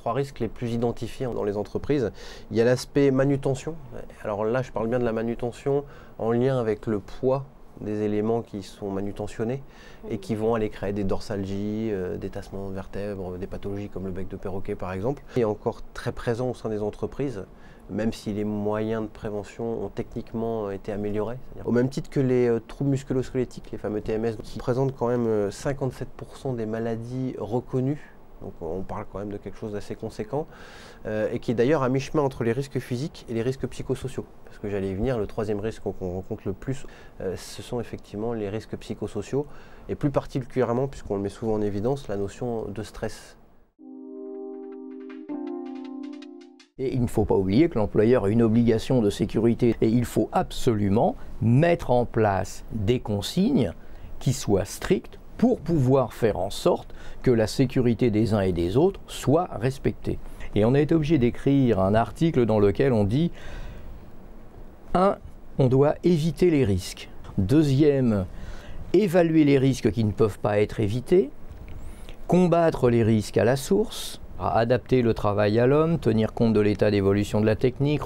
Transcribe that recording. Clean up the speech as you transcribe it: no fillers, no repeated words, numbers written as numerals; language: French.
trois risques les plus identifiés dans les entreprises. Il y a l'aspect manutention. Alors là, je parle bien de la manutention en lien avec le poids des éléments qui sont manutentionnés et qui vont aller créer des dorsalgies, des tassements de vertèbres, des pathologies comme le bec de perroquet par exemple. Il est encore très présent au sein des entreprises, même si les moyens de prévention ont techniquement été améliorés. Au même titre que les troubles musculo-squelettiques, les fameux TMS, qui représentent quand même 57% des maladies reconnues. Donc on parle quand même de quelque chose d'assez conséquent et qui est d'ailleurs à mi-chemin entre les risques physiques et les risques psychosociaux. Parce que j'allais y venir, le troisième risque qu'on rencontre le plus, ce sont effectivement les risques psychosociaux et plus particulièrement, puisqu'on le met souvent en évidence, la notion de stress. Et il ne faut pas oublier que l'employeur a une obligation de sécurité et il faut absolument mettre en place des consignes qui soient strictes pour pouvoir faire en sorte que la sécurité des uns et des autres soit respectée. Et on a été obligé d'écrire un article dans lequel on dit 1. On doit éviter les risques. 2, évaluer les risques qui ne peuvent pas être évités. Combattre les risques à la source. Adapter le travail à l'homme, tenir compte de l'état d'évolution de la technique.